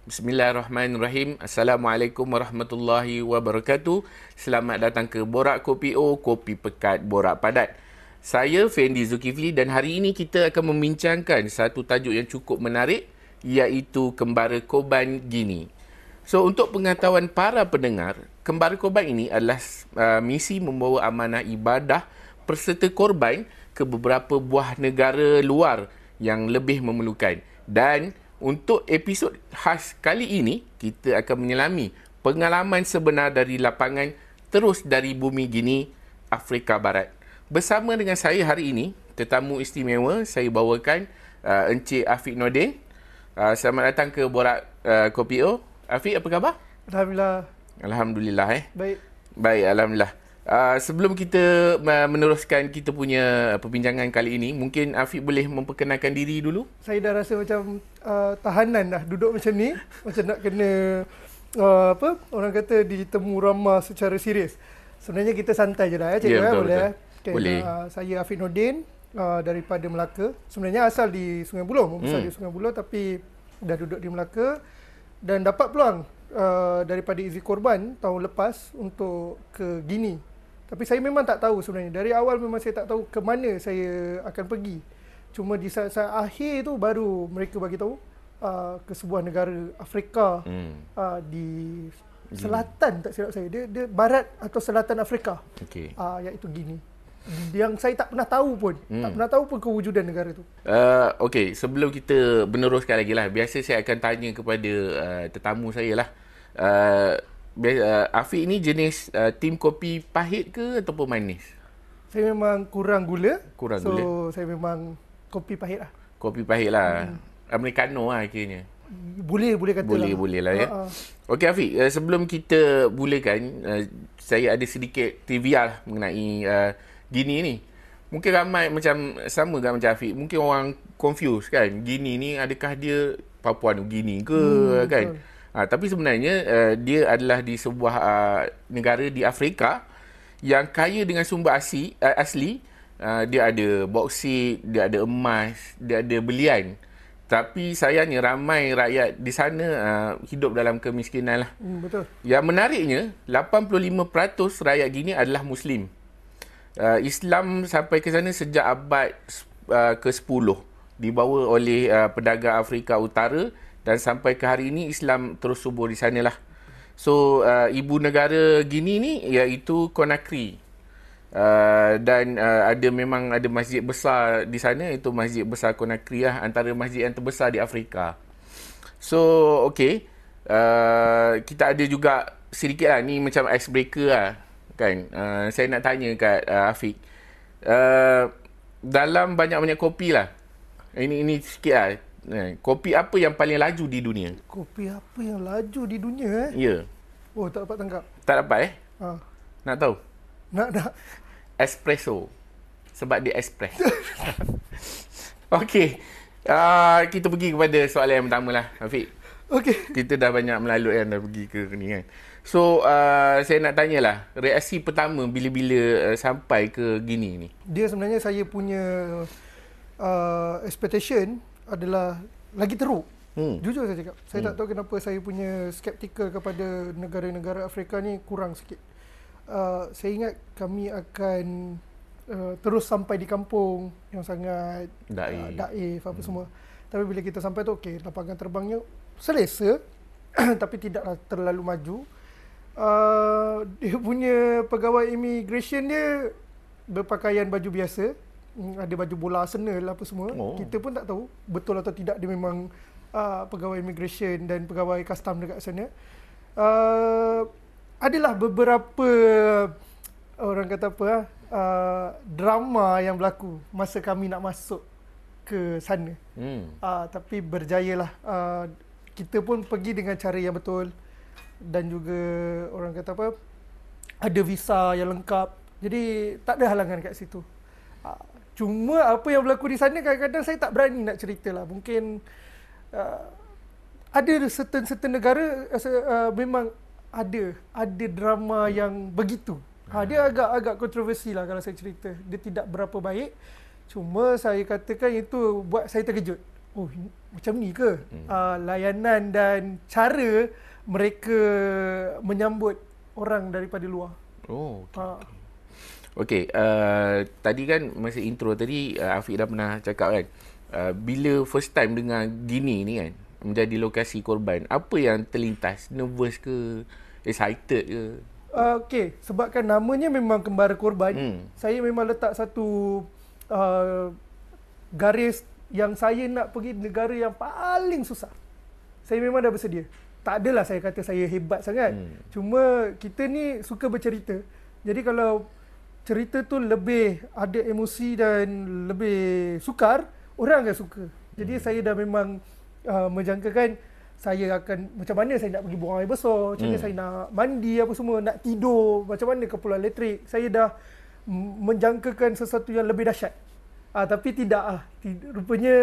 Bismillahirrahmanirrahim. Assalamualaikum warahmatullahi wabarakatuh. Selamat datang ke Borak Kopi O, Kopi Pekat Borak Padat. Saya Fendi Zulkifli dan hari ini kita akan membincangkan satu tajuk yang cukup menarik, iaitu Kembara Korban Gini. So, untuk pengetahuan para pendengar, Kembara Korban ini adalah misi membawa amanah ibadah peserta korban ke beberapa buah negara luar yang lebih memerlukan. Dan untuk episod khas kali ini, kita akan menyelami pengalaman sebenar dari lapangan terus dari bumi Gini, Afrika Barat. Bersama dengan saya hari ini, tetamu istimewa, saya bawakan Encik Afiq Nordin. Selamat datang ke Borak Kopi O. Afiq, apa khabar? Alhamdulillah. Alhamdulillah. Baik. Baik, Alhamdulillah. Sebelum kita meneruskan kita punya perbincangan kali ini, mungkin Afiq boleh memperkenalkan diri dulu? Saya dah rasa macam tahanan dah duduk macam ni. Macam nak kena, orang kata ditemu ramah secara serius. Sebenarnya kita santai je dah ya, cikgu. Betul, Boleh? betul. Okay. Boleh. Saya Afiq Nordin, daripada Melaka. Sebenarnya asal di Sungai Buloh, membesar di Sungai Buloh, tapi dah duduk di Melaka. Dan dapat peluang daripada Izi Korban tahun lepas untuk ke Gini. Tapi saya memang tak tahu sebenarnya. Dari awal memang saya tak tahu ke mana saya akan pergi. Cuma di saat-saat akhir tu baru mereka bagi tahu ke sebuah negara Afrika di selatan, tak silap saya. Dia barat atau selatan Afrika. Okey. Iaitu Gini. Yang saya tak pernah tahu pun. Tak pernah tahu pun kewujudan negara tu. Okey, sebelum kita meneruskan lagi lah, biasa saya akan tanya kepada tetamu saya lah. Afiq ni jenis tim kopi pahit ke ataupun manis? Saya memang kurang gula. Kurang so, gula. Saya memang kopi pahit lah. Kopi pahit lah. Americano lah akhirnya. Boleh kata lah. Boleh lah ya. Okey Afiq, sebelum kita mulakan, saya ada sedikit trivia lah mengenai Gini ni. Mungkin ramai macam sama kan macam Afiq. Mungkin orang confuse kan. Gini ni adakah dia Papua New Guinea ke kan? Betul. Tapi sebenarnya dia adalah di sebuah negara di Afrika yang kaya dengan sumber asli. Dia ada bauksit, dia ada emas, dia ada belian. Tapi sayangnya ramai rakyat di sana hidup dalam kemiskinan lah. Betul. Yang menariknya, 85% rakyat Gini adalah Muslim. Islam sampai ke sana sejak abad ke-10. Dibawa oleh pedagang Afrika Utara. Dan sampai ke hari ini Islam terus subur di sana lah. So, ibu negara Gini ni iaitu Conakry. Dan memang ada masjid besar di sana, itu Masjid Besar Conakry lah, antara masjid yang terbesar di Afrika. So, okey. Kita ada juga sedikit lah, ni macam icebreaker lah. Kan? Saya nak tanya kat Afiq. Dalam banyak-banyak kopi lah. Ini sikit lah. Kopi apa yang paling laju di dunia? Kopi apa yang laju di dunia Ya. Oh, tak dapat tangkap. Tak dapat Nak tahu? Nak. Espresso. Sebab dia express. Okey. Kita pergi kepada soalan yang pertama lah, Afiq. Okey. Kita dah banyak melalut kan, dah pergi ke ni kan. So, saya nak tanyalah, reaksi pertama bila sampai ke Gini ni? Dia sebenarnya saya punya expectation adalah lagi teruk. Jujur saya cakap. Saya tak tahu kenapa saya punya skeptikal kepada negara-negara Afrika ni kurang sikit. Saya ingat kami akan terus sampai di kampung yang sangat daif apa semua. Tapi bila kita sampai tu, okey, lapangan terbangnya selesa tapi tidaklah terlalu maju. Dia punya pegawai immigration dia berpakaian baju biasa. Ada baju bola Arsenal apa semua. Kita pun tak tahu betul atau tidak dia memang pegawai immigration dan pegawai custom dekat sana. Adalah beberapa orang kata apa drama yang berlaku masa kami nak masuk ke sana. Tapi berjayalah. Kita pun pergi dengan cara yang betul dan juga orang kata apa, ada visa yang lengkap. Jadi tak ada halangan kat situ. Cuma apa yang berlaku di sana kadang-kadang saya tak berani nak cerita lah. Mungkin ada certain negara memang ada drama yang begitu. Dia agak kontroversi lah kalau saya cerita. Dia tidak berapa baik. Cuma saya katakan itu buat saya terkejut. Oh, macam ni ke? Layanan dan cara mereka menyambut orang daripada luar. Oh, okey. Tadi kan masa intro tadi Afiq dah pernah cakap kan, bila first time dengar gini ni kan, menjadi lokasi korban, apa yang terlintas? Nervous ke? Excited ke? Okey, sebabkan namanya memang kembara korban, saya memang letak satu garis yang saya nak pergi negara yang paling susah. Saya memang dah bersedia. Tak adalah saya kata saya hebat sangat. Cuma kita ni suka bercerita. Jadi kalau cerita tu lebih ada emosi dan lebih sukar, orang akan suka. Jadi saya dah memang menjangkakan saya akan macam mana saya nak pergi buang air besar, macam mana saya nak mandi apa semua, nak tidur, macam mana keperluan elektrik. Saya dah menjangkakan sesuatu yang lebih dahsyat. Tapi tidak rupanya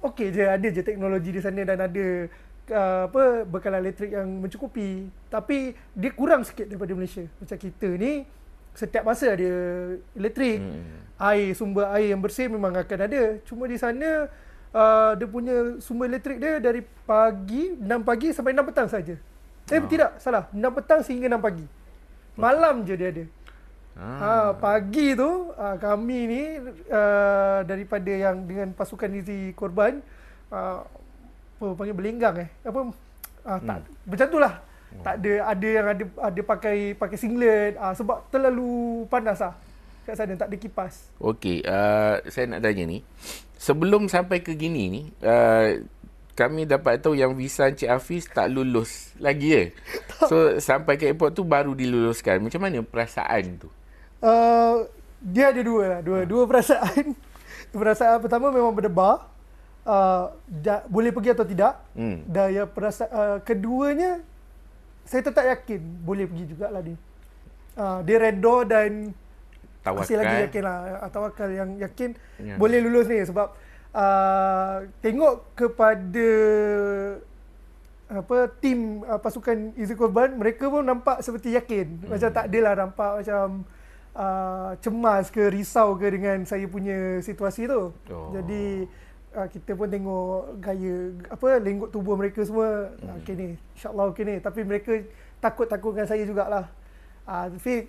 okey je, ada je teknologi di sana dan ada bekalan elektrik yang mencukupi, tapi dia kurang sikit daripada Malaysia. Macam kita ni setiap masa ada elektrik, sumber air yang bersih memang akan ada. Cuma di sana dia punya sumber elektrik dia dari 6 pagi sampai 6 petang saja. Tidak, salah. 6 petang sehingga 6 pagi. Malam je dia ada. Pagi tu kami ni daripada yang dengan pasukan Izi Korban, panggil belenggang macam tu lah. Tak ada yang ada pakai singlet sebab terlalu panas kat sana, tak ada kipas. Okey, saya nak tanya ni, sebelum sampai ke gini ni, kami dapat tahu yang visa Encik Hafiz tak lulus lagi So sampai ke airport tu baru diluluskan. Macam mana perasaan tu? Dia ada dua perasaan. Perasaan pertama memang berdebar, boleh pergi atau tidak. Dan yang keduanya, saya tetap yakin boleh pergi jugalah dia. Dia redha dan Tawakal. masih lagi yakin lah. Tawakal yang yakin boleh lulus ni. Sebab tengok kepada tim pasukan Izi Korban, mereka pun nampak seperti yakin. Macam tak adalah nampak macam cemas ke risau ke dengan saya punya situasi tu. Jadi kita pun tengok gaya lengkuk tubuh mereka semua, okey ni, insya-Allah okey ni, tapi mereka takut-takutkan saya jugalah. Fik,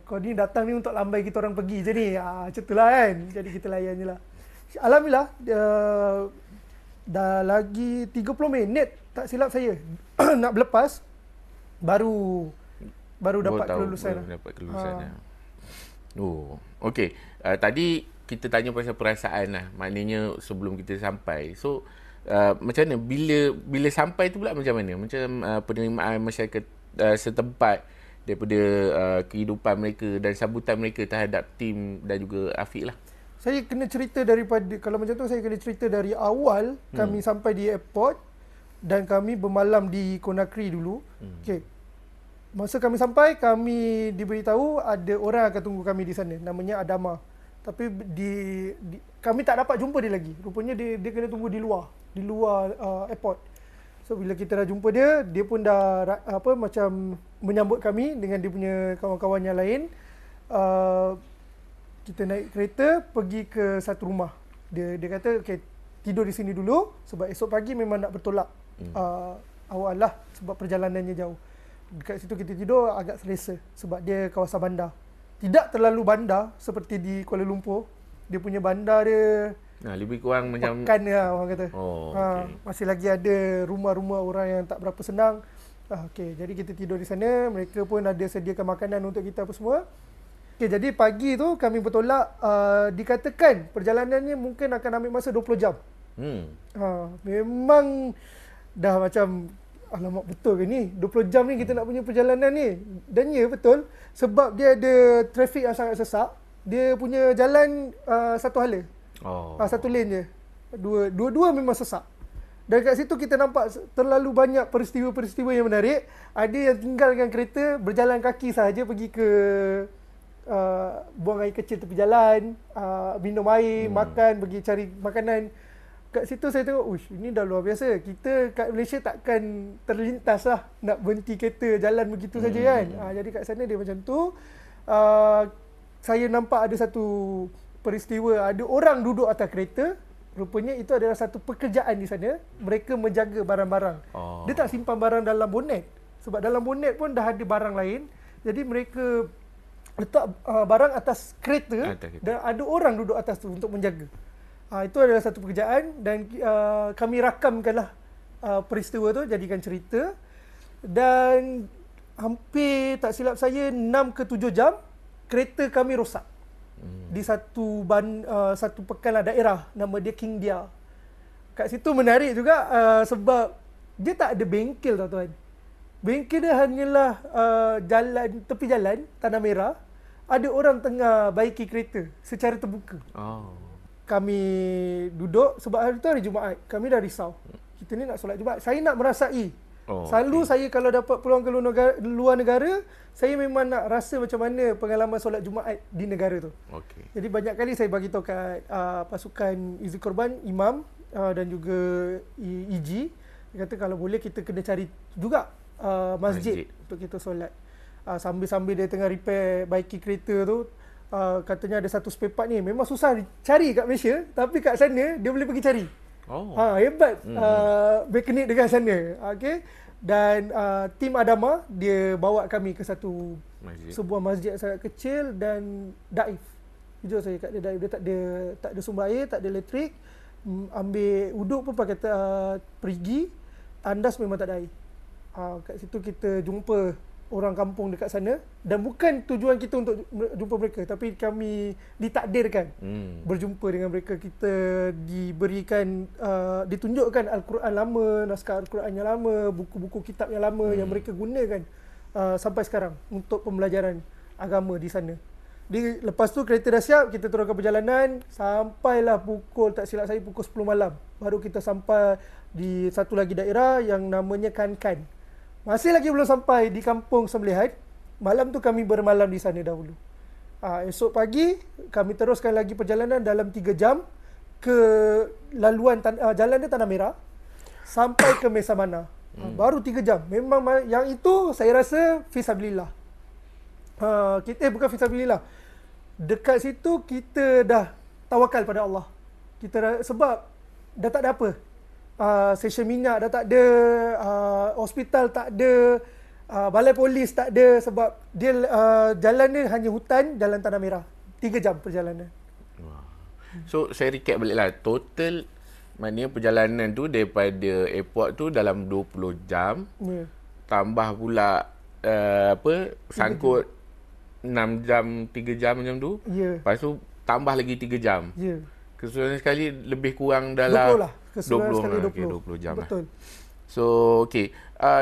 kau ni datang ni untuk lambai kita orang pergi je ni. Macam itulah kan. Jadi kita layan je lah. Alhamdulillah, dah lagi 30 minit tak silap saya nak berlepas, baru dapat kelulusan. Okey. Tadi kita tanya pasal perasaan lah. Maknanya sebelum kita sampai. So, macam mana? Bila sampai tu pula macam mana? Macam penerimaan masyarakat setempat daripada kehidupan mereka dan sambutan mereka terhadap tim dan juga Afiq lah. Saya kena cerita daripada, kalau macam tu saya kena cerita dari awal kami sampai di airport dan kami bermalam di Conakry dulu. Okey. Masa kami sampai, kami diberitahu ada orang akan tunggu kami di sana, namanya Adama. Tapi kami tak dapat jumpa dia lagi. Rupanya dia kena tunggu di luar airport. So bila kita dah jumpa dia pun dah macam menyambut kami dengan dia punya kawan-kawan yang lain. Kita naik kereta pergi ke satu rumah. Dia kata okey, tidur di sini dulu sebab esok pagi memang nak bertolak awal lah sebab perjalanannya jauh. Dekat situ kita tidur agak selesa sebab dia kawasan bandar. Tidak terlalu bandar seperti di Kuala Lumpur. Dia punya bandar dia lebih kurang macam pekan lah orang kata. Okay. Masih lagi ada rumah-rumah orang yang tak berapa senang. Okey, jadi kita tidur di sana. Mereka pun ada sediakan makanan untuk kita apa semua. Okey, jadi pagi tu kami bertolak. Dikatakan perjalanannya mungkin akan ambil masa 20 jam. Memang dah macam alamak, betul ke ni? 20 jam ni kita nak punya perjalanan ni. Dan ya, betul. Sebab dia ada trafik yang sangat sesak. Dia punya jalan satu hala. Satu lane je. Dua-dua memang sesak. Dan kat situ kita nampak terlalu banyak peristiwa-peristiwa yang menarik. Ada yang tinggalkan kereta, berjalan kaki sahaja pergi ke buang air kecil tepi jalan, minum air, makan, pergi cari makanan. Kat situ saya tengok, ini dah luar biasa. Kita kat Malaysia takkan terlintas lah nak berhenti kereta jalan begitu saja kan. Jadi kat sana dia macam tu. Saya nampak ada satu peristiwa, ada orang duduk atas kereta, Rupanya itu adalah satu pekerjaan di sana. Mereka menjaga barang-barang. Dia tak simpan barang dalam bonet. Sebab dalam bonet pun dah ada barang lain. Jadi mereka letak barang atas kereta dan ada orang duduk atas tu untuk menjaga. Itu adalah satu pekerjaan dan kami rakamkanlah peristiwa tu, jadikan cerita. Dan hampir tak silap saya 6 ke 7 jam kereta kami rosak. Di satu pekan daerah nama dia King Dia. Kat situ menarik juga sebab dia tak ada bengkel tuan-tuan. Bengkel dia hanyalah tepi jalan Tanah Merah, ada orang tengah baiki kereta secara terbuka. Kami duduk sebab hari tu hari Jumaat. Kami dah risau. Kita ni nak solat Jumaat. Saya nak merasai. Selalu saya kalau dapat peluang ke luar negara, saya memang nak rasa macam mana pengalaman solat Jumaat di negara tu. Jadi banyak kali saya bagi tahu kat pasukan Izzi Korban, imam dan juga EG, dia kata kalau boleh kita kena cari juga masjid untuk kita solat. Sambil-sambil dia tengah repair baiki kereta tu, katanya ada satu spare part ni memang susah cari kat Malaysia, tapi kat sana dia boleh pergi cari. Hebat mekanik dekat sana. Dan tim Adama dia bawa kami ke sebuah masjid yang sangat kecil dan daif. Jujur saya kat dia daif, dia tak ada sumber air, tak ada elektrik. Ambil uduk pun pakai perigi, tandas memang tak ada air. Kat situ kita jumpa orang kampung dekat sana dan bukan tujuan kita untuk jumpa mereka, tapi kami ditakdirkan berjumpa dengan mereka. Kita diberikan ditunjukkan Al-Quran lama, naskah Al-Quran yang lama, buku-buku kitab yang lama yang mereka gunakan sampai sekarang untuk pembelajaran agama di sana. Lepas tu kereta dah siap, kita teruskan perjalanan sampailah tak silap saya pukul 10 malam baru kita sampai di satu lagi daerah yang namanya Kankan. Masih lagi belum sampai di kampung sembelihan. Malam tu kami bermalam di sana dahulu. Esok pagi kami teruskan lagi perjalanan dalam 3 jam ke laluan jalan dia Tanah Merah sampai ke Mesamana. Baru 3 jam. Memang yang itu saya rasa fisabilillah. Bukan fisabilillah. Dekat situ kita dah tawakal pada Allah. Sebab dah tak ada apa. Stesen minyak dah tak ada, hospital tak ada, balai polis tak ada, sebab dia jalan dia hanya hutan, jalan Tanah Merah. 3 jam perjalanan. So saya recap balik lah. Total maknanya perjalanan tu daripada airport tu dalam 20 jam. Tambah pula sangkut 6 jam, 3 jam macam tu. Lepas tu tambah lagi 3 jam. Keseluruhan sekali lebih kurang dalam 20 lah. Keseluruhan sekali 20 jam. Betul. So,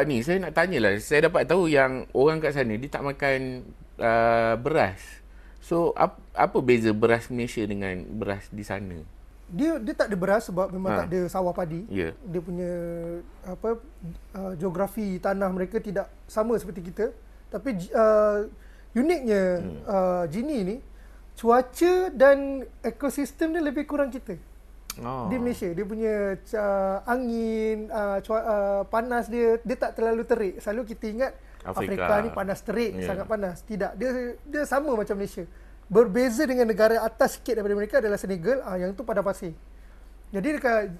ni saya nak tanyalah. Saya dapat tahu yang orang kat sana dia tak makan beras. So, apa beza beras Malaysia dengan beras di sana? Dia tak ada beras sebab memang tak ada sawah padi. Dia punya geografi tanah mereka tidak sama seperti kita. Tapi uniknya Gini ni, cuaca dan ekosistem dia lebih kurang kita. Di Malaysia dia punya angin, panas dia tak terlalu terik. Selalu kita ingat Afrika ni panas terik, sangat panas. Tidak, dia sama macam Malaysia. Berbeza dengan negara atas sikit daripada mereka adalah Senegal, yang tu padang pasir. Jadi dekat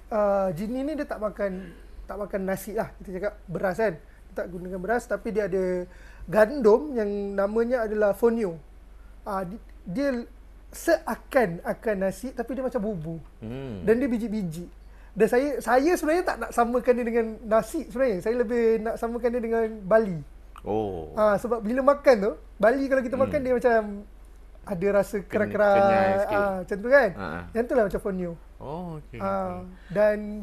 Gini ni dia tak makan nasi lah, kita cakap beras kan. Dia tak gunakan beras, tapi dia ada gandum yang namanya adalah fonio. Dia seakan-akan nasi tapi dia macam bubu. Dan dia biji-biji. Dan saya sebenarnya tak nak samakan dia dengan nasi sebenarnya. Saya lebih nak samakan dia dengan Bali. Sebab bila makan tu, Bali kalau kita makan dia macam ada rasa keras-keras macam tu kan. Yang tu lah macam fonio. Dan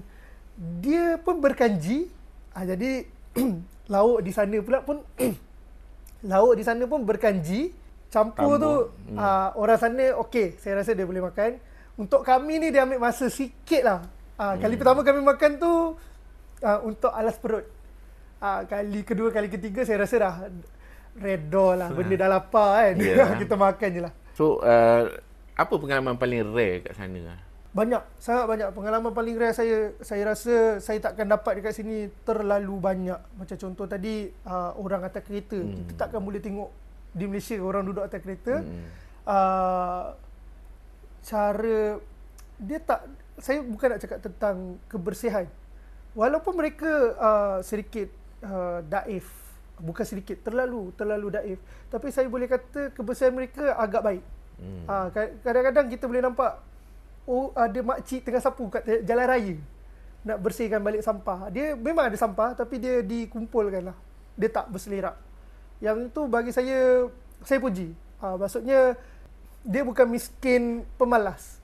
dia pun berkanji. Jadi lauk di sana pula pun lauk di sana pun berkanji. Campur tu orang sana okey, saya rasa dia boleh makan. Untuk kami ni dia ambil masa sikit lah. Kali pertama kami makan tu untuk alas perut. Kali kedua, kali ketiga saya rasa dah redha lah. Benda dah lapar kan. Kita makan je lah. So apa pengalaman paling rare kat sana? Banyak, sangat banyak. Pengalaman paling rare saya rasa saya takkan dapat dekat sini terlalu banyak. Macam contoh tadi orang atas kereta. Kita takkan boleh tengok di Malaysia orang duduk atas kereta. Cara dia tak saya bukan nak cakap tentang kebersihan. Walaupun mereka sedikit daif, bukan sedikit, terlalu daif, tapi saya boleh kata kebersihan mereka agak baik. Kadang-kadang kita boleh nampak ada makcik tengah sapu kat jalan raya nak bersihkan balik sampah. Dia memang ada sampah tapi dia dikumpulkan lah. Dia tak berselerak. Yang itu bagi saya puji. Maksudnya dia bukan miskin pemalas.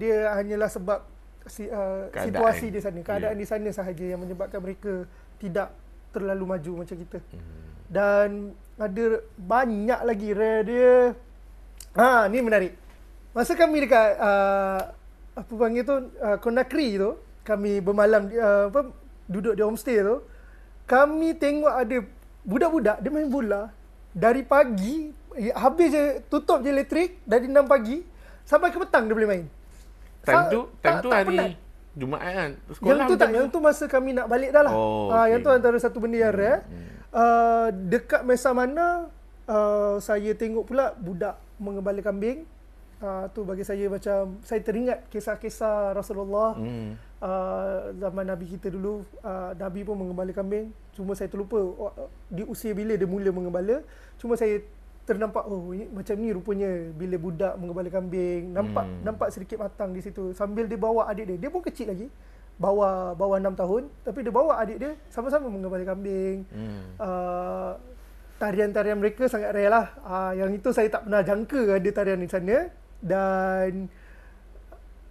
Dia hanyalah sebab situasi di sana, keadaan di sana sahaja yang menyebabkan mereka tidak terlalu maju macam kita. Dan ada banyak lagi rare dia. Ni menarik. Masa kami dekat apa panggil tu, Conakry tu, kami bermalam duduk di homestay tu, kami tengok ada budak-budak dia main bola dari pagi, habis je tutup je elektrik dari 6 pagi sampai ke petang dia boleh main. Time tu hari penat. Jumaat kan? Sekolah Yang tu masa kami nak balik dah lah. Okay. Yang tu antara satu benda yang rare. Dekat Mesa Mana, saya tengok pula budak mengembala kambing. Tu bagi saya macam, saya teringat kisah-kisah Rasulullah. Zaman Nabi kita dulu, Nabi pun mengembala kambing. Cuma saya terlupa di usia bila dia mula mengembala. Cuma saya ternampak, ini, macam ni rupanya bila budak mengembala kambing. Nampak sedikit matang di situ. Sambil dia bawa adik dia. Dia pun kecil lagi. Bawah 6 tahun. Tapi dia bawa adik dia sama-sama mengembala kambing. Tarian-tarian mereka sangat rare lah. Yang itu saya tak pernah jangka ada tarian di sana. Dan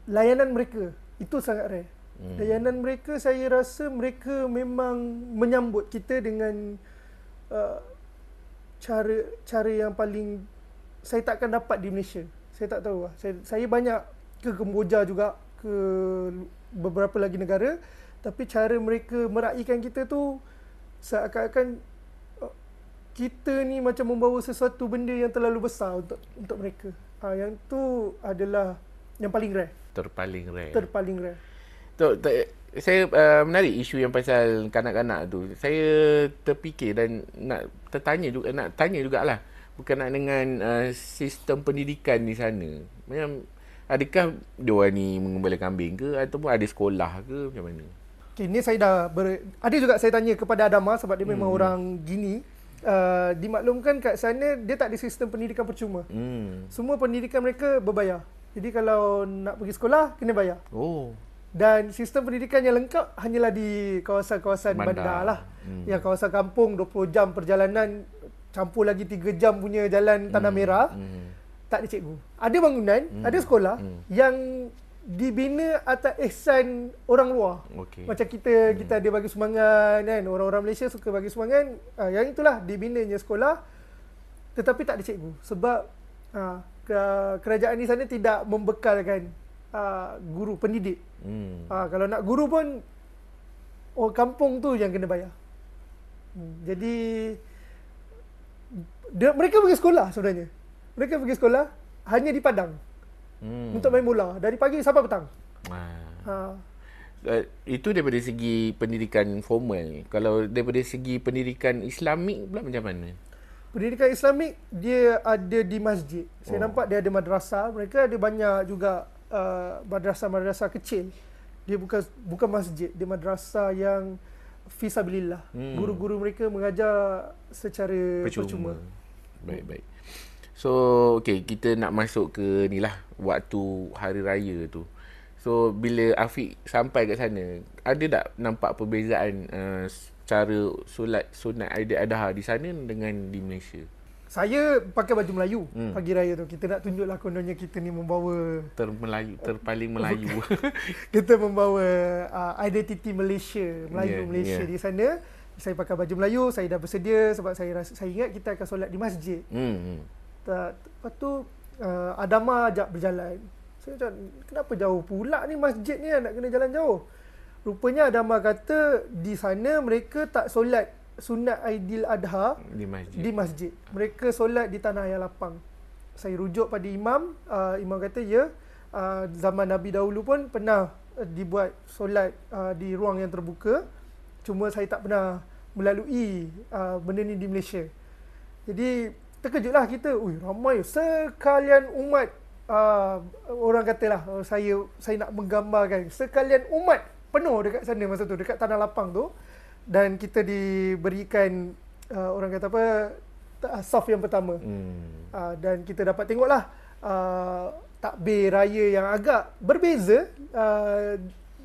layanan mereka itu sangat rare. Layanan mereka, saya rasa mereka memang menyambut kita dengan cara yang paling saya takkan dapat di Malaysia. Saya tak tahu lah. Saya banyak ke Kemboja juga, ke beberapa lagi negara, tapi cara mereka meraihkan kita tu seakan-akan kita ni macam membawa sesuatu benda yang terlalu besar untuk mereka. Yang tu adalah yang paling rare. Terpaling rare. Saya menarik isu yang pasal kanak-kanak tu. Saya terfikir dan nak tanya jugalah berkenaan dengan sistem pendidikan di sana. Macam adakah dia orang ni mengembala kambing ke ataupun ada sekolah ke macam mana? Okay, ni saya ada juga saya tanya kepada Adama sebab dia memang orang Gini. Dimaklumkan kat sana dia tak ada sistem pendidikan percuma. Semua pendidikan mereka berbayar. Jadi kalau nak pergi sekolah kena bayar. Dan sistem pendidikan yang lengkap hanyalah di kawasan-kawasan bandar lah. Yang kawasan kampung 20 jam perjalanan, campur lagi 3 jam punya jalan tanah merah. Tak ada cikgu. Ada bangunan, ada sekolah yang dibina atas ihsan orang luar. Macam kita ada bagi sumbangan kan, orang-orang Malaysia suka bagi sumbangan. Yang itulah dibinanya sekolah tetapi tak ada cikgu sebab kerajaan di sana tidak membekalkan guru pendidik. Kalau nak guru pun orang kampung tu yang kena bayar. Jadi mereka pergi sekolah sebenarnya. Mereka pergi sekolah hanya di padang. Untuk main bola dari pagi sampai petang. Itu daripada segi pendidikan formal. Kalau daripada segi pendidikan Islamik pula macam mana? Pendidikan Islamik dia ada di masjid. Saya nampak dia ada madrasah. Mereka ada banyak juga madrasah-madrasah kecil. Dia bukan masjid, dia madrasah yang fisabilillah. Guru-guru mereka mengajar secara percuma. Baik. So, kita nak masuk ke ni lah, waktu hari raya tu. So, bila Afiq sampai kat sana, ada tak nampak perbezaan cara solat sunat Aidiladha di sana dengan di Malaysia? Saya pakai baju Melayu pagi raya tu. Kita nak tunjuklah kononnya kita ni membawa terpaling Melayu. Kita membawa identiti Malaysia, Malaysia di sana. Saya pakai baju Melayu, saya dah bersedia sebab saya ingat kita akan solat di masjid. Lepas tu Adama ajak berjalan. Saya cakap, kenapa jauh pula ni masjid ni, nak kena jalan jauh. Rupanya Adama kata di sana mereka tak solat sunat Aidiladha di masjid. Mereka solat di tanah yang lapang. Saya rujuk pada imam. Imam kata zaman Nabi dahulu pun pernah dibuat solat di ruang yang terbuka. Cuma saya tak pernah melalui benda ni di Malaysia. Jadi terkejutlah kita. Ramai sekalian umat orang katalah saya nak menggambarkan sekalian umat penuh dekat sana masa tu, dekat tanah lapang tu, dan kita diberikan orang kata apa, saf yang pertama. Dan kita dapat tengoklah takbir raya yang agak berbeza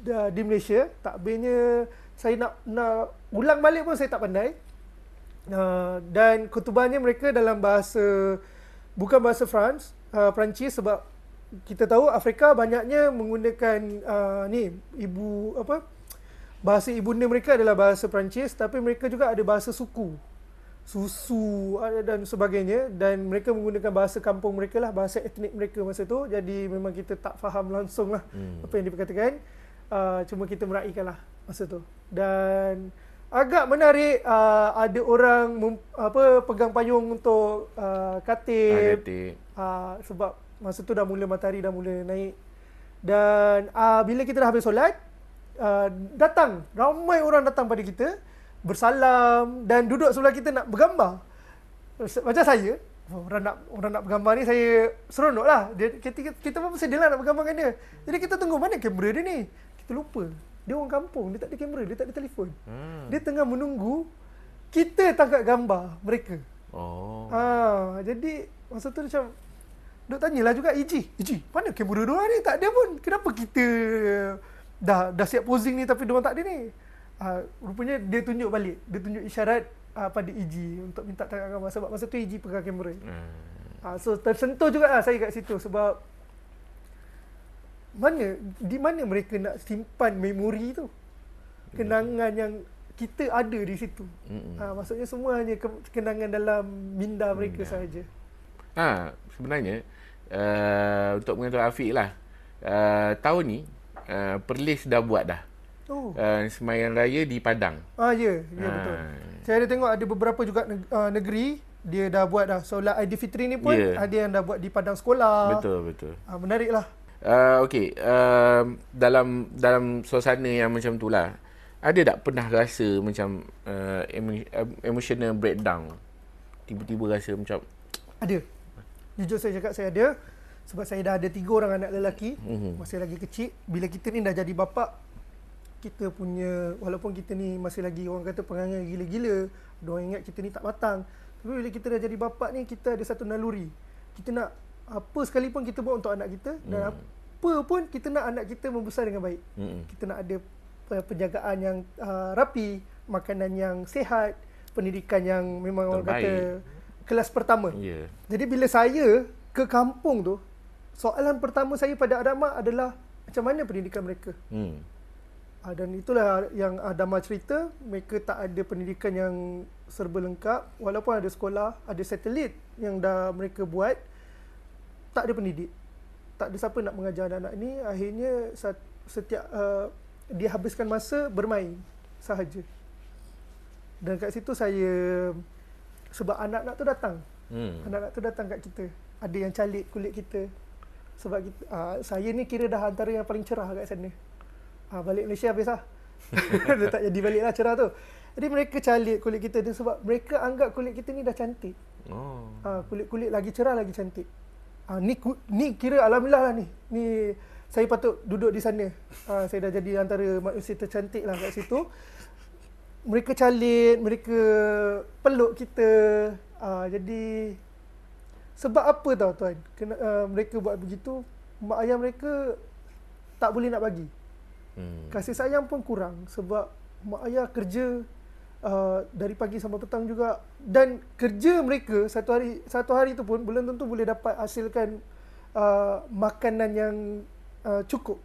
di Malaysia. Takbirnya saya nak ulang balik pun saya tak pandai. Dan khutbahnya mereka dalam bahasa, bukan bahasa Perancis, sebab kita tahu Afrika banyaknya menggunakan bahasa ibunda mereka adalah bahasa Perancis, tapi mereka juga ada bahasa suku, susu dan sebagainya, dan mereka menggunakan bahasa kampung mereka lah, bahasa etnik mereka masa tu. Jadi memang kita tak faham langsung lah apa yang diperkatakan, cuma kita meraihkan lah masa tu. Dan agak menarik, ada orang pegang payung untuk khatib, sebab masa tu matahari dah mula naik. Dan bila kita dah habis solat, ramai orang datang pada kita, bersalam dan duduk sebelah kita nak bergambar. Macam saya, orang nak bergambar ni, saya seronok lah. Kita pun bersedia lah nak bergambar dengan dia. Jadi kita tunggu, mana kamera dia ni? Kita lupa. Dia orang kampung, dia tak ada kamera, dia tak ada telefon. Dia tengah menunggu kita tangkap gambar mereka. Jadi masa tu macam duk tanyalah juga, Iji, mana kamera diorang ni? Tak ada pun. Kenapa kita dah siap posing ni tapi diorang tak ada ni? Rupanya dia tunjuk balik, dia tunjuk isyarat pada Iji untuk minta tangkap gambar, sebab masa tu Iji pegang kamera. So tersentuh juga lah saya kat situ, sebab di mana mereka nak simpan memori tu, kenangan yang kita ada di situ. Maksudnya semua hanya kenangan dalam minda mereka sahaja. Sebenarnya untuk mengetahui Afiq lah, tahun ni Perlis dah buat dah sembahyang raya di Padang. Ya betul. Saya ada tengok ada beberapa juga negeri dia dah buat dah. Solat Aidilfitri ni pun ada yang dah buat di padang sekolah. Betul. Menarik lah. Okey, dalam suasana yang macam tu lah, ada tak pernah rasa macam emotional breakdown? Tiba-tiba rasa macam ada. Jujur saya cakap, saya ada. Sebab saya dah ada 3 orang anak lelaki, masih lagi kecil. Bila kita ni dah jadi bapa, kita punya, walaupun kita ni masih lagi orang kata perangai gila-gila, diorang ingat kita ni tak matang, tapi bila kita dah jadi bapa ni, kita ada satu naluri. Kita nak apa sekalipun kita buat untuk anak kita, dan apa pun kita nak anak kita membesar dengan baik. Kita nak ada penjagaan yang rapi, makanan yang sihat, pendidikan yang memang orang kata kelas pertama. Jadi bila saya ke kampung tu, soalan pertama saya pada anak-anak adalah macam mana pendidikan mereka. Dan itulah yang Dama cerita, mereka tak ada pendidikan yang serba lengkap. Walaupun ada sekolah, ada satelit yang dah mereka buat, tak ada pendidik. Tak ada siapa nak mengajar anak-anak ni. Akhirnya setiap dia habiskan masa bermain sahaja. Dan kat situ saya, sebab anak-anak tu datang. Anak-anak tu datang kat kita. Ada yang calik kulit kita. Sebab kita, saya ni kira dah antara yang paling cerah kat sana. Balik Malaysia habis lah. Dia tak jadi balik lah cerah tu. Jadi mereka calik kulit kita ni sebab mereka anggap kulit kita ni dah cantik. Kulit-kulit lagi cerah, lagi cantik. Ni kira alhamdulillah lah ni. Ni saya patut duduk di sana. Saya dah jadi antara manusia tercantik lah kat situ. Mereka calik, mereka peluk kita. Jadi sebab apa tahu tuan? Mereka buat begitu, mak ayah mereka tak boleh nak bagi. Kasih sayang pun kurang sebab mak ayah kerja dari pagi sampai petang juga, dan kerja mereka satu hari tu pun belum tentu boleh dapat hasilkan makanan yang cukup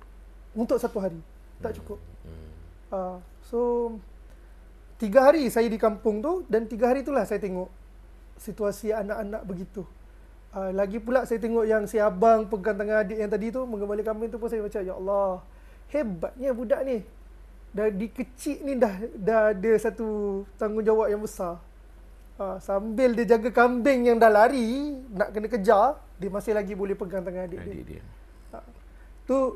untuk satu hari. Tak cukup. So 3 hari saya di kampung tu, dan 3 hari itulah saya tengok situasi anak-anak begitu. Lagi pula saya tengok yang si abang pegang tangan adik yang tadi tu menggembala kambing tu pun saya macam, ya Allah, hebatnya budak ni. Dari kecil ni dah ada satu tanggungjawab yang besar. Sambil dia jaga kambing yang dah lari nak kena kejar, dia masih lagi boleh pegang tangan adik dia.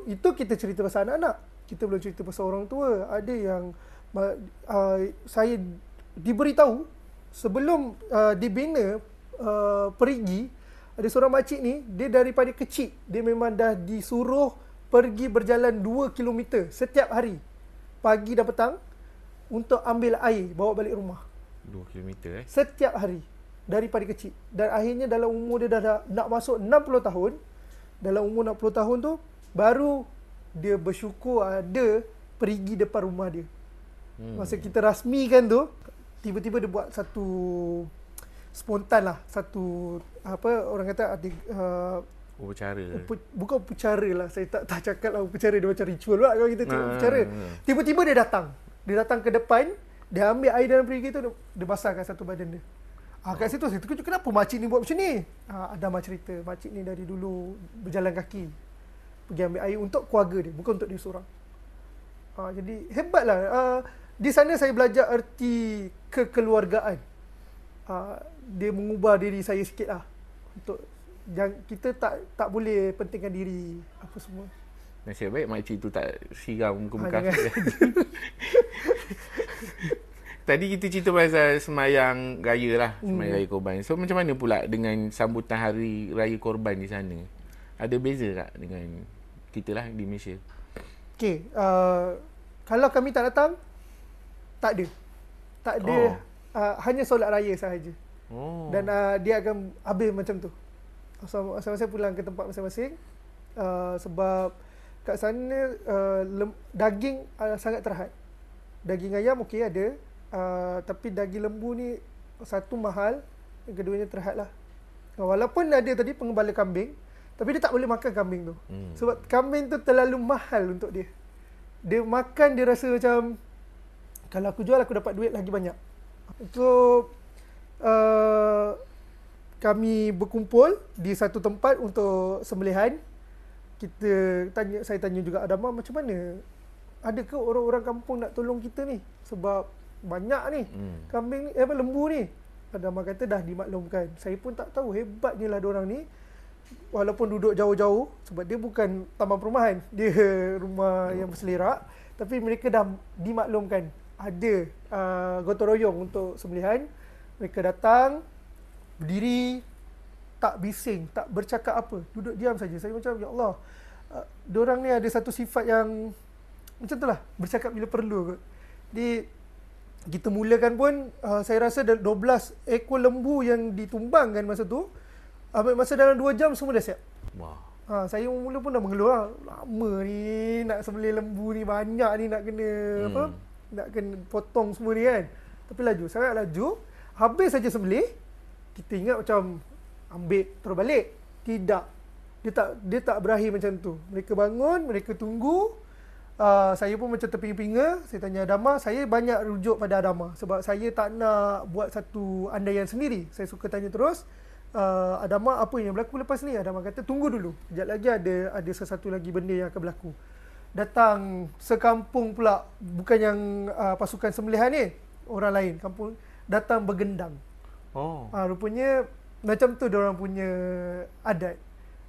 Itu kita cerita pasal anak-anak. Kita belum cerita pasal orang tua. Ada yang saya diberitahu sebelum dibina perigi, Ada seorang makcik ni, dia daripada kecil, dia memang dah disuruh pergi berjalan 2 kilometer setiap hari. Pagi dan petang untuk ambil air, bawa balik rumah. 2 kilometer Setiap hari. Daripada kecil. Dan akhirnya dalam umur dia dah nak masuk 60 tahun. Dalam umur 60 tahun tu, baru dia bersyukur ada perigi depan rumah dia. Masa kita rasmikan tu, tiba-tiba dia buat satu spontan lah, satu apa orang kata upacara. Bukan upacara lah, saya tak cakap lah upacara, dia macam ritual lah kalau kita cakap upacara. Tiba-tiba dia datang ke depan, dia ambil air dalam perigi tu, dia basahkan satu badan dia. Kat situ saya terkejut, kenapa makcik ni buat macam ni? Adamah cerita, makcik ni dari dulu berjalan kaki pergi ambil air untuk keluarga dia, bukan untuk dia seorang. Jadi hebatlah. Di sana saya belajar erti kekeluargaan. Dia mengubah diri saya sikit lah. Untuk kita tak boleh pentingkan diri apa semua. Nasib baik makcik tu tak siram muka-muka. Tadi kita cerita pasal semayang raya lah, semayang raya korban. So macam mana pula dengan sambutan hari raya korban di sana? Ada beza tak dengan kita lah di Malaysia? Okay, kalau kami tak datang, tak ada. Hanya solat raya sahaja. Dan dia akan habis macam tu. Masing-masing pulang ke tempat masing-masing. Sebab kat sana daging sangat terhad. Daging ayam okey ada. Tapi daging lembu ni satu mahal, yang keduanya terhad lah. Walaupun ada tadi pengembala kambing, tapi dia tak boleh makan kambing tu. Sebab kambing tu terlalu mahal untuk dia. Dia makan, dia rasa macam kalau aku jual aku dapat duit lagi banyak. So kami berkumpul di satu tempat untuk sembelihan. Saya tanya juga Adamah, macam mana? Ada ke orang-orang kampung nak tolong kita ni? Sebab banyak ni kambing ni, lembu ni. Adamah kata dah dimaklumkan. Saya pun tak tahu, hebatnya lah diorang ni. Walaupun duduk jauh-jauh, sebab dia bukan taman perumahan, dia rumah yang berselerak, tapi mereka dah dimaklumkan ada gotong royong untuk sembelihan. Mereka datang, berdiri, tak bising, tak bercakap apa, duduk diam saja. Saya macam, ya Allah, diorang ni ada satu sifat yang macam tu lah, bercakap bila perlu kot. Jadi kita mulakan pun, saya rasa 12 ekor lembu yang ditumbangkan masa tu, ambil masa dalam 2 jam semua dah siap. Wah. Saya mula pun dah mengeluh lah. Lama ni nak sembelih lembu ni, banyak ni nak kena nak kena potong semua ni kan. Tapi laju, sangat laju. Habis saja sembelih, kita ingat macam ambil terus balik. Tidak. Dia tak berakhir macam tu. Mereka bangun, mereka tunggu. Saya pun macam terpinga-pinga. Saya tanya Adamah, saya banyak rujuk pada Adamah sebab saya tak nak buat satu andaian sendiri. Saya suka tanya terus, Adamah apa yang berlaku lepas ni? Adamah kata tunggu dulu. Sekejap lagi ada sesuatu lagi benda yang akan berlaku. Datang sekampung pula, bukan yang pasukan sembelihan ni, orang lain kampung datang bergendang. Rupanya macam tu diorang punya adat.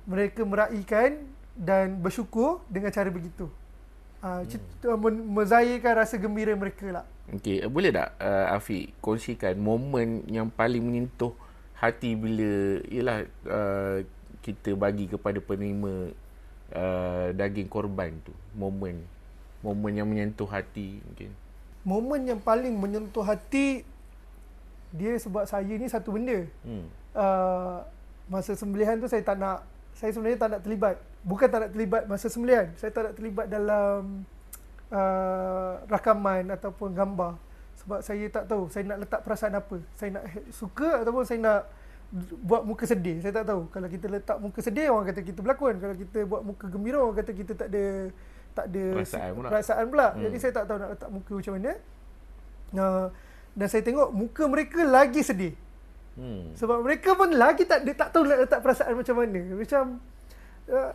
Mereka meraihkan dan bersyukur dengan cara begitu. Menzahirkan rasa gembira mereka lah. Okey, boleh tak Afiq kongsikan momen yang paling menyentuh hati bila kita bagi kepada penerima daging korban tu? Momen yang menyentuh hati mungkin. Momen yang paling menyentuh hati dia sebab saya ni satu benda. Masa sembelihan tu saya sebenarnya tak nak terlibat. Bukan tak nak terlibat masa sembelihan, saya tak nak terlibat dalam rakaman ataupun gambar. Sebab saya tak tahu saya nak letak perasaan apa. Saya nak suka ataupun saya nak buat muka sedih. Saya tak tahu. Kalau kita letak muka sedih, orang kata kita berlakon. Kalau kita buat muka gembira, orang kata kita tak ada perasaan pula. Jadi saya tak tahu nak letak muka macam mana. Dan saya tengok muka mereka lagi sedih. Sebab mereka pun lagi tak tahu nak letak perasaan macam mana. Macam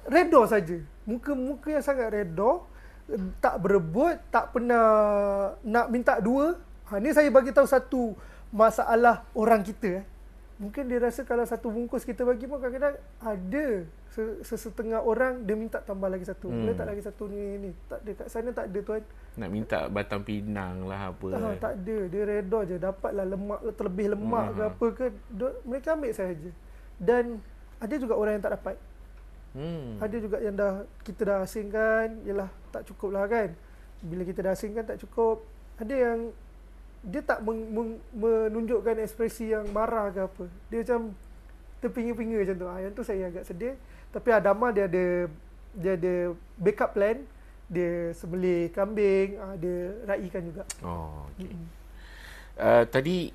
redha saja. Muka-muka yang sangat redha, tak berebut, tak pernah nak minta dua. Ni saya bagi tahu satu masalah orang kita. Mungkin dia rasa kalau satu bungkus kita bagi pun kadang-kadang ada sesetengah orang dia minta tambah lagi satu. Boleh tak lagi satu ni? Tak ada, kat sana tak ada tuan. Nak minta batang pinang lah apa. Tak ada, dia redha je. Dapatlah lemak, terlebih lemak ke apa ke, mereka ambil sahaja. Dan ada juga orang yang tak dapat. Ada juga yang kita dah asingkan, yalah tak cukup lah kan. Bila kita dah asingkan tak cukup. Ada yang dia tak menunjukkan ekspresi yang marah ke apa. Dia macam terpinga-pinga macam tu. Yang tu saya agak sedih. Tapi Adama dia ada backup plan. Dia sembelih kambing, dia raikan juga. Oh, okey. Tadi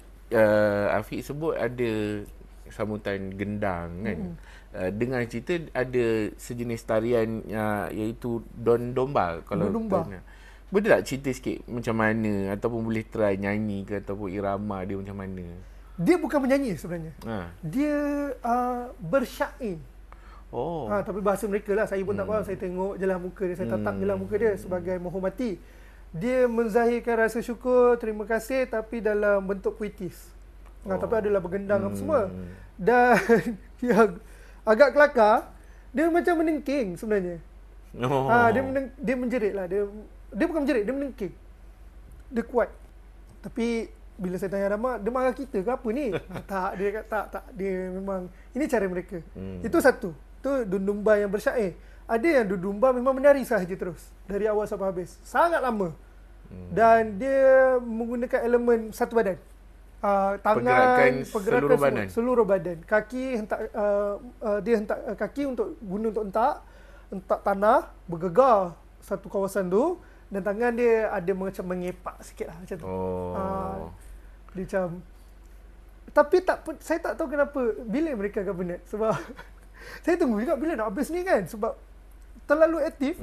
Afiq sebut ada sambutan gendang kan. Dengar cerita ada sejenis tarian iaitu Don Domba. Kalau Don Domba. Boleh tak cerita sikit macam mana, ataupun boleh try nyanyi ke, ataupun irama dia macam mana? Dia bukan penyanyi sebenarnya. Dia bersyair. Tapi bahasa mereka lah. Saya pun tak faham. Saya tengok je lah muka dia. Saya tatap je lah muka dia sebagai menghormati. Dia menzahirkan rasa syukur, terima kasih, tapi dalam bentuk puitis. Tapi adalah bergendang apa semua. Dan yang agak kelakar, dia macam menengking sebenarnya. Dia menjerit lah. Dia bukan menjerit, dia menengking. Dia kuat. Tapi bila saya tanya Adama, dia marah kita ke apa ni? Tak, dia kata tak. Dia memang, ini cara mereka. Itu satu. Itu Dundumba yang bersyair. Ada yang Dundumba memang menari sahaja terus. Dari awal sampai habis. Sangat lama. Dan dia menggunakan elemen satu badan. Tangan, pergerakan seluruh badan. Kaki dia hentak kaki untuk guna untuk hentak tanah, bergegar satu kawasan tu, dan tangan dia ada macam mengepak sikit lah macam tu. Dia macam, tapi saya tak tahu kenapa bila mereka akan penat, sebab saya tunggu juga bila nak habis ni kan, sebab terlalu aktif.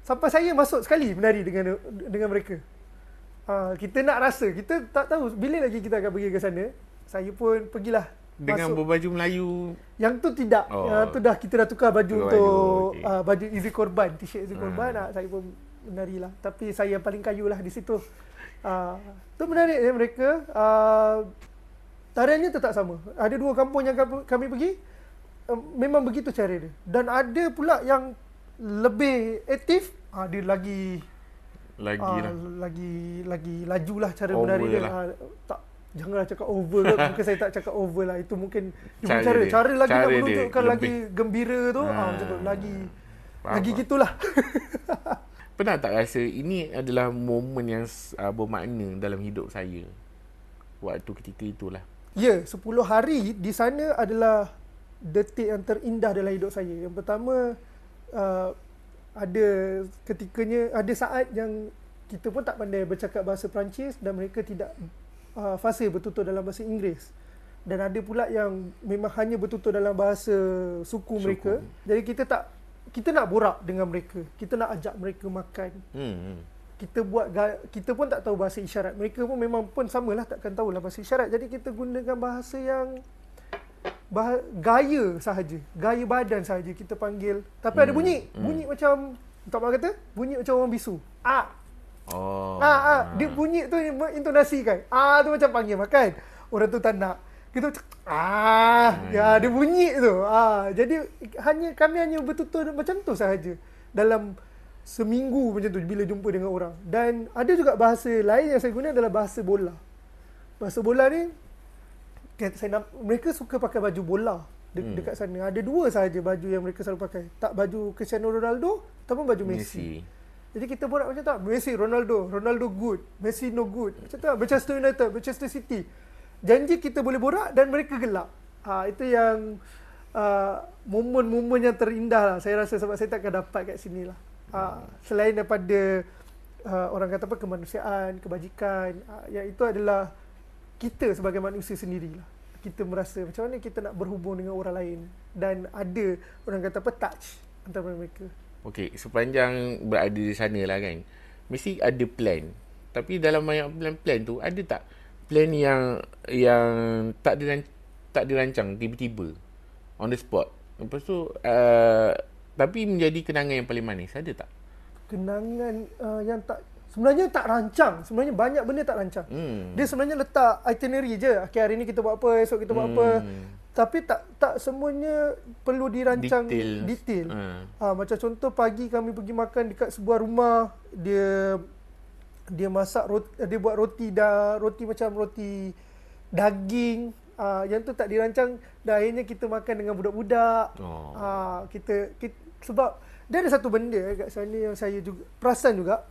Sampai saya masuk sekali menari dengan mereka. Kita nak rasa, kita tak tahu bila lagi kita akan pergi ke sana. Saya pun pergilah. Dengan masuk. berbaju Melayu. Yang tu tidak. Yang tu kita dah tukar baju untuk baju Izzy Korban, t-shirt Izzy Korban. Saya pun menarilah. Tapi saya yang paling kayu lah di situ. Tu menarik ya mereka. Tariannya tetap sama. Ada 2 kampung yang kami pergi. Memang begitu cara dia. Dan ada pula yang lebih aktif. Dia lagi lajulah cara menari dia. Janganlah cakap over ke. Mungkin saya tak cakap over lah. Itu mungkin cara lagi nak menunjukkan lagi gembira tu. Macam tu lagi gitulah. Pernah tak rasa ini adalah momen yang bermakna dalam hidup saya waktu ketika itulah? Ya, 10 hari di sana adalah detik yang terindah dalam hidup saya. Yang pertama, ada ketikanya, ada saat yang kita pun tak pandai bercakap bahasa Perancis dan mereka tidak fasih bertutur dalam bahasa Inggeris. Dan ada pula yang memang hanya bertutur dalam bahasa suku mereka. Jadi kita nak borak dengan mereka. Kita nak ajak mereka makan. Kita pun tak tahu bahasa isyarat. Mereka pun memang pun samalah, takkan tahulah bahasa isyarat. Jadi kita gunakan bahasa yang gaya sahaja, gaya badan sahaja kita panggil. Tapi ada bunyi macam tak mahu kata, bunyi macam orang bisu. Dia bunyi tu intonasikan. Tu macam panggil makan. Orang tu tak nak. Kita dia bunyi tu. Jadi kami hanya bertutur macam tu sahaja dalam seminggu macam tu bila jumpa dengan orang. Dan ada juga bahasa lain yang saya guna adalah bahasa bola. Bahasa bola ni mereka suka pakai baju bola dekat sana. Ada 2 sahaja baju yang mereka selalu pakai. Tak baju Cristiano Ronaldo ataupun baju Messi. Jadi kita borak macam tu. Messi, Ronaldo good, Messi no good. Macam tu. Manchester United, Manchester City. Janji kita boleh borak dan mereka gelak. Itu yang momen-momen yang terindah lah. Saya rasa sebab saya takkan dapat kat sini lah. Selain daripada orang kata apa, kemanusiaan, kebajikan, yang itu adalah kita sebagai manusia sendirilah. Kita merasa macam mana kita nak berhubung dengan orang lain. Dan ada orang kata apa, touch antara mereka. Okey, sepanjang berada di sana lah kan, mesti ada plan. Tapi dalam banyak plan-plan tu, ada tak plan yang tak dirancang tiba-tiba on the spot? Lepas tu tapi menjadi kenangan yang paling manis, ada tak? Kenangan yang tak, sebenarnya tak rancang. Sebenarnya banyak benda tak rancang. Dia sebenarnya letak itinerary je. Okay, hari ni kita buat apa, esok kita buat apa. Tapi tak semuanya perlu dirancang detail. Macam contoh, pagi kami pergi makan dekat sebuah rumah. Dia masak roti, dia buat roti macam roti daging, Yang tu tak dirancang, dan akhirnya kita makan dengan budak-budak. Kita sebab dia ada satu benda kat sana yang saya juga perasan juga.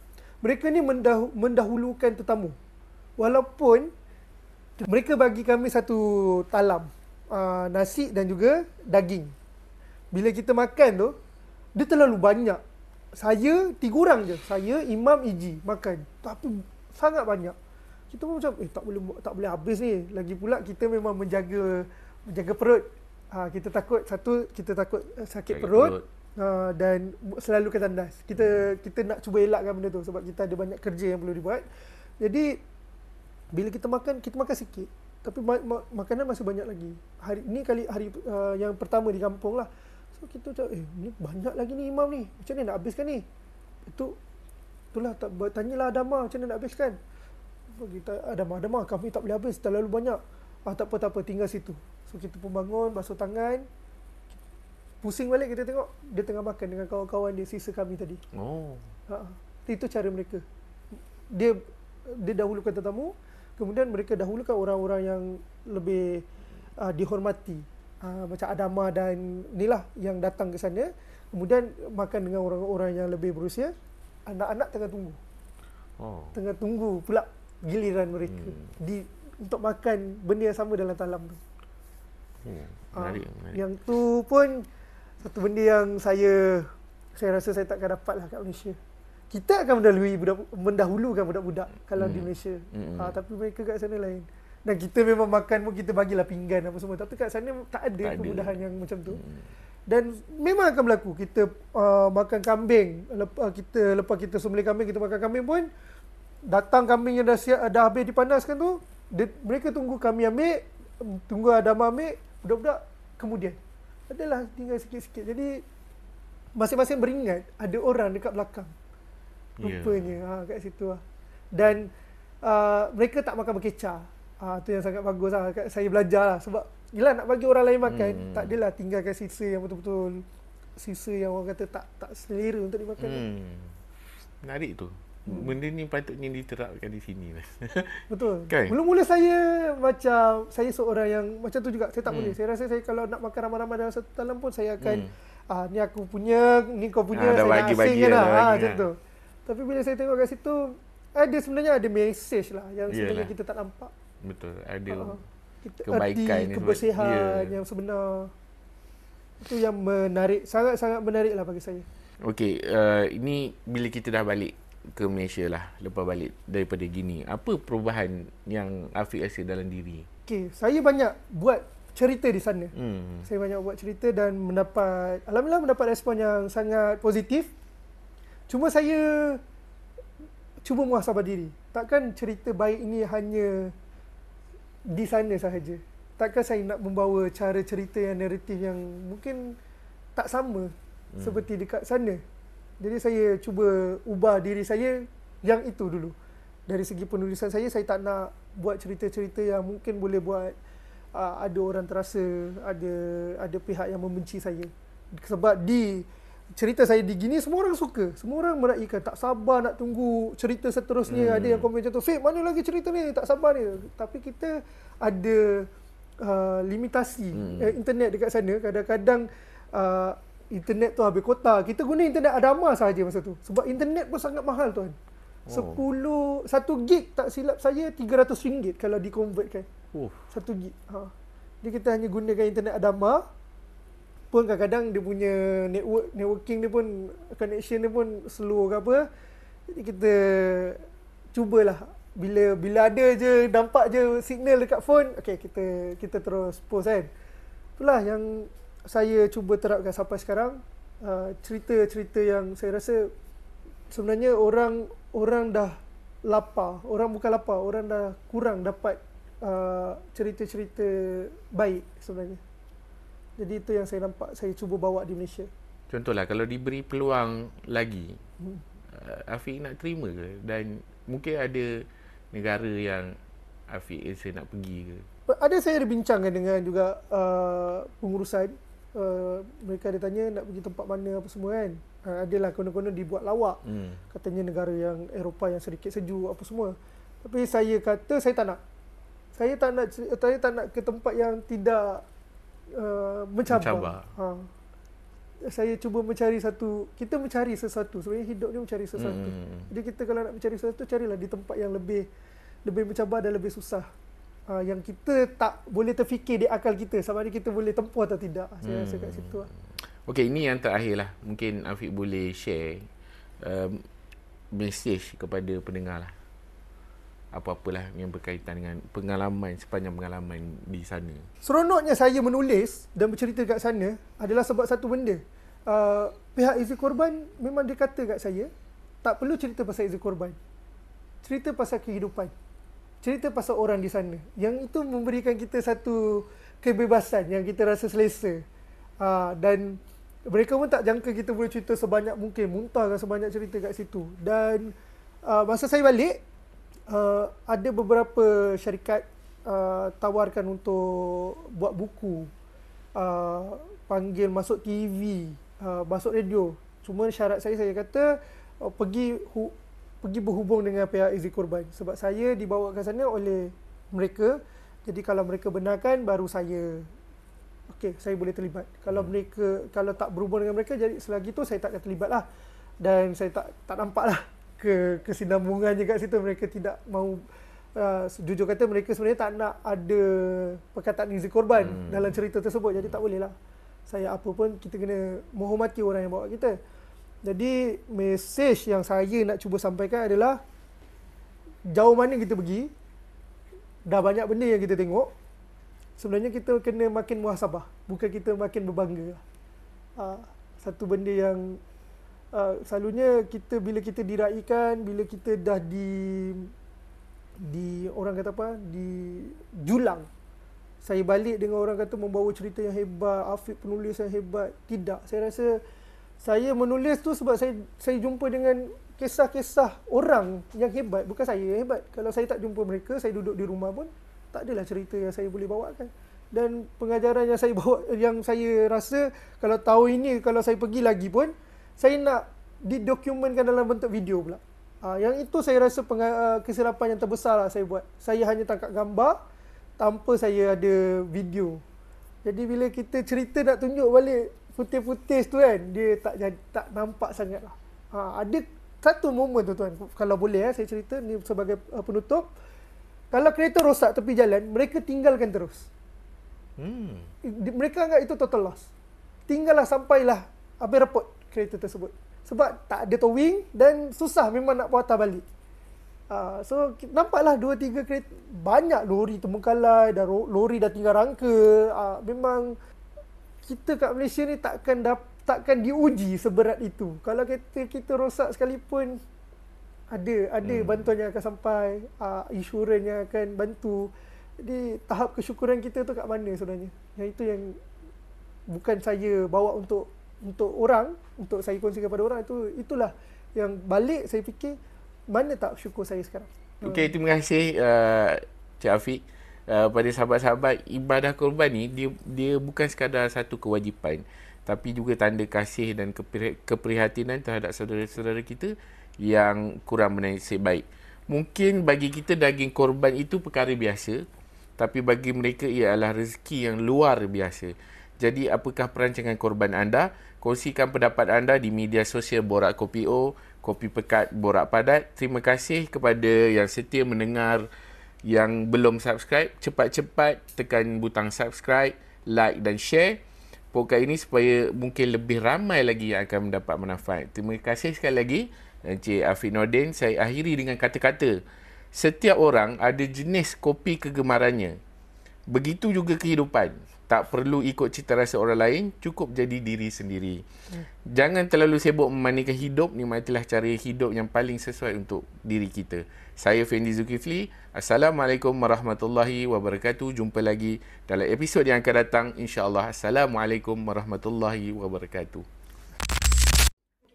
Mereka ni mendahulukan tetamu. Walaupun mereka bagi kami satu talam nasi dan juga daging. Bila kita makan tu, dia terlalu banyak. Saya 3 orang je. Saya, Imam, Iji makan. Tapi sangat banyak. Kita pun macam tak boleh habis ni. Lagi pula kita memang menjaga perut. Kita takut sakit perut. Dan selalu ke tandas. Kita nak cuba elakkan benda tu sebab kita ada banyak kerja yang perlu dibuat. Jadi bila kita makan sikit. Tapi makanan masih banyak lagi. Hari yang pertama di kampung lah. So kita macam ni banyak lagi ni Imam ni. Macam mana nak habiskan ni? Itulah tanyalah Adama macam mana nak habiskan. Kita Adama kami tak boleh habis, terlalu banyak. Tak apa tinggal situ. So kita pun bangun, basuh tangan. Pusing balik kita tengok dia tengah makan dengan kawan-kawan dia, sisa kami tadi. Itu cara mereka. Dia dahulukan tetamu, kemudian mereka dahulukan orang-orang yang lebih dihormati. Macam Adama dan inilah yang datang ke sana. Kemudian makan dengan orang-orang yang lebih berusia. Anak-anak tengah tunggu. Tengah tunggu pula giliran mereka untuk makan benda yang sama dalam talam tu. Menarik. Yang tu pun satu benda yang saya rasa saya takkan dapat lah kat Malaysia. Kita akan mendahulukan budak-budak kalau di Malaysia. Tapi mereka kat sana lain. Dan kita memang makan pun kita bagilah pinggan apa semua. Tapi kat sana tak ada kemudahan yang macam tu. Dan memang akan berlaku. Kita makan kambing. Lepas kita sembelih kambing, kita makan kambing pun, datang kambing yang dah habis dipanaskan tu, mereka tunggu kami ambil, tunggu Adama ambil, budak-budak kemudian. Adalah tinggal sikit-sikit. Jadi masing-masing beringat ada orang dekat belakang. Rupanya kat situ lah. Dan mereka tak makan berkecah. Tu yang sangat bagus lah. Saya belajar lah. Sebab yelah nak bagi orang lain makan, tak adalah tinggalkan sisa yang betul-betul, sisa yang orang kata tak selera untuk dimakan. Menarik tu. Benda ni patutnya diterapkan di sini lah. Betul. Kan? Mula-mula saya seorang yang macam tu juga. Saya tak boleh. Saya rasa saya kalau nak makan ramai-ramai dalam satu talam pun saya akan ni aku punya, ni kau punya, saya nak asing lah. Macam tu. Tapi bila saya tengok kat situ, sebenarnya ada message lah yang sebenarnya kita tak nampak. Betul. Ada kebaikan, kebersihan yang sebenar. Itu yang menarik, sangat-sangat menarik lah bagi saya. Okey, ini bila kita dah balik ke Malaysia lah, lepas balik daripada Guinea, apa perubahan yang Afiq rasa dalam diri? Okey, saya banyak buat cerita di sana. Saya banyak buat cerita dan alhamdulillah mendapat respon yang sangat positif. Cuma saya cuba muhasabah diri. Takkan cerita baik ini hanya di sana sahaja. Takkan saya nak membawa cara cerita yang naratif yang mungkin tak sama seperti dekat sana. Jadi saya cuba ubah diri saya yang itu dulu. Dari segi penulisan saya tak nak buat cerita-cerita yang mungkin boleh buat ada orang terasa, ada pihak yang membenci saya. Sebab di cerita saya di Guinea, semua orang suka. Semua orang meraihkan, tak sabar nak tunggu cerita seterusnya. Ada yang komen macam tu, Fik, mana lagi cerita ni? Tak sabar ni. Tapi kita ada limitasi internet dekat sana. Kadang-kadang internet tu habis kota. Kita guna internet Adama sahaja masa tu. Sebab internet pun sangat mahal tuan. 1 gig tak silap saya RM300 kalau di-convertkan. 1 gig. Jadi kita hanya gunakan internet Adama. Pun kadang-kadang dia punya networking dia pun, connection dia pun slow ke apa. Jadi kita cubalah bila ada je, nampak je signal dekat phone, okey kita terus post kan. Itulah yang saya cuba terapkan sampai sekarang. Cerita-cerita yang saya rasa sebenarnya orang dah lapar. Orang bukan lapar, orang dah kurang dapat cerita-cerita baik sebenarnya. Jadi itu yang saya nampak saya cuba bawa di Malaysia. Contohlah kalau diberi peluang lagi, Afiq nak terima ke? Dan mungkin ada negara yang Afiq rasa nak pergi ke? Ada, saya ada bincangkan dengan juga pengurusan. Mereka ada tanya nak pergi tempat mana apa semua kan. Adalah konon-konon dibuat lawak. Katanya negara yang Eropah yang sedikit sejuk apa semua. Tapi saya kata saya tak nak. Saya tak nak ke tempat yang tidak mencabar. Saya cuba mencari kita mencari sesuatu. Sebenarnya hidup ni mencari sesuatu. Jadi kita kalau nak mencari sesuatu, carilah di tempat yang lebih mencabar dan lebih susah. Yang kita tak boleh terfikir di akal kita sama ada kita boleh tempuh atau tidak. Saya rasa kat situ lah. Okey, ini yang terakhir lah. Mungkin Afiq boleh share mesej kepada pendengar lah. Apa-apalah yang berkaitan dengan sepanjang pengalaman di sana. Seronoknya saya menulis dan bercerita kat sana adalah sebab satu benda. Pihak Izzy Korban memang dia kata kat saya, tak perlu cerita pasal Izzy Korban. Cerita pasal kehidupan. Cerita pasal orang di sana. Yang itu memberikan kita satu kebebasan yang kita rasa selesa. Dan mereka pun tak jangka kita boleh cerita sebanyak mungkin, muntahkan sebanyak cerita kat situ. Dan masa saya balik, ada beberapa syarikat tawarkan untuk buat buku, panggil masuk TV, masuk radio. Cuma syarat saya kata pergi berhubung dengan pihak Izzy Korban. Sebab saya dibawa ke sana oleh mereka. Jadi kalau mereka benarkan, baru saya saya boleh terlibat. Kalau tak berhubung dengan mereka, jadi selagi tu saya tak akan terlibat lah. Dan saya tak nampak lah kesinambungan je kat situ. Mereka tidak mahu, jujur kata mereka sebenarnya tak nak ada perkataan Izzy Korban dalam cerita tersebut. Jadi tak boleh lah. Saya apa pun, kita kena menghormati orang yang bawa kita. Jadi mesej yang saya nak cuba sampaikan adalah, jauh mana kita pergi, dah banyak benda yang kita tengok, sebenarnya kita kena makin muhasabah, bukan kita makin berbangga. Satu benda yang selalunya bila kita diraikan, bila kita dah di orang kata apa, di julang, saya balik dengan orang kata membawa cerita yang hebat, Afiq penulis yang hebat. Tidak, saya rasa saya menulis tu sebab saya jumpa dengan kisah-kisah orang yang hebat, bukan saya yang hebat. Kalau saya tak jumpa mereka, saya duduk di rumah pun tak adalah cerita yang saya boleh bawakan. Dan pengajaran yang saya bawa, yang saya rasa kalau tahun ini kalau saya pergi lagi pun, saya nak didokumentkan dalam bentuk video pula. Yang itu saya rasa kesilapan yang terbesar lah saya buat. Saya hanya tangkap gambar tanpa saya ada video. Jadi bila kita cerita nak tunjuk balik footage tu kan, dia tak nampak sangat lah. Ada satu momen tu tuan, kalau boleh saya cerita ni sebagai penutup. Kalau kereta rosak tepi jalan, mereka tinggalkan terus. Mereka anggap itu total loss. Tinggallah sampailah habis repot kereta tersebut. Sebab tak ada towing dan susah memang nak putar balik. So nampaklah 2-3 kereta, banyak lori terbengkalai, lori dah tinggal rangka. Memang kita kat Malaysia ni takkan diuji seberat itu. Kalau kereta kita rosak sekalipun, ada bantuan yang akan sampai, insurans yang akan bantu. Jadi tahap kesyukuran kita tu kat mana sebenarnya? Yang itu yang bukan saya bawa untuk orang, untuk saya kongsikan kepada orang. Itulah yang balik saya fikir, mana tak syukur saya sekarang. Okey, terima kasih Cik Afiq. Pada sahabat-sahabat, ibadah korban ni dia bukan sekadar satu kewajipan, tapi juga tanda kasih dan keprihatinan terhadap saudara-saudara kita yang kurang bernasib baik. Mungkin bagi kita daging korban itu perkara biasa, tapi bagi mereka ia adalah rezeki yang luar biasa. Jadi apakah perancangan korban anda? Kongsikan pendapat anda di media sosial Borak Kopi O, Kopi Pekat Borak Padat. Terima kasih kepada yang setia mendengar. Yang belum subscribe, cepat-cepat tekan butang subscribe, like dan share podcast ini supaya mungkin lebih ramai lagi yang akan mendapat manfaat. Terima kasih sekali lagi Encik Afiq Nordin. Saya akhiri dengan kata-kata, setiap orang ada jenis kopi kegemarannya. Begitu juga kehidupan. Tak perlu ikut cita rasa orang lain, cukup jadi diri sendiri. Jangan terlalu sibuk memandangkan hidup, nikmatilah cara hidup yang paling sesuai untuk diri kita. Saya Fendi Zulkifli. Assalamualaikum warahmatullahi wabarakatuh. Jumpa lagi dalam episod yang akan datang, insya-Allah. Assalamualaikum warahmatullahi wabarakatuh.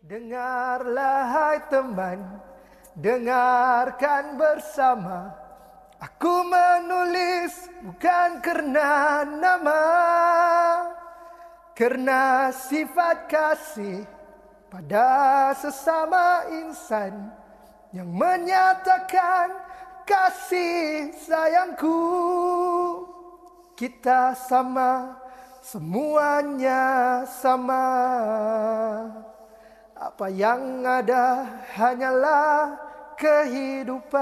Dengarlah hai teman, dengarkan bersama. Aku menulis bukan kerana nama, kerana sifat kasih pada sesama insan yang menyatakan kasih sayangku, kita sama, semuanya sama. Apa yang ada hanyalah kehidupan.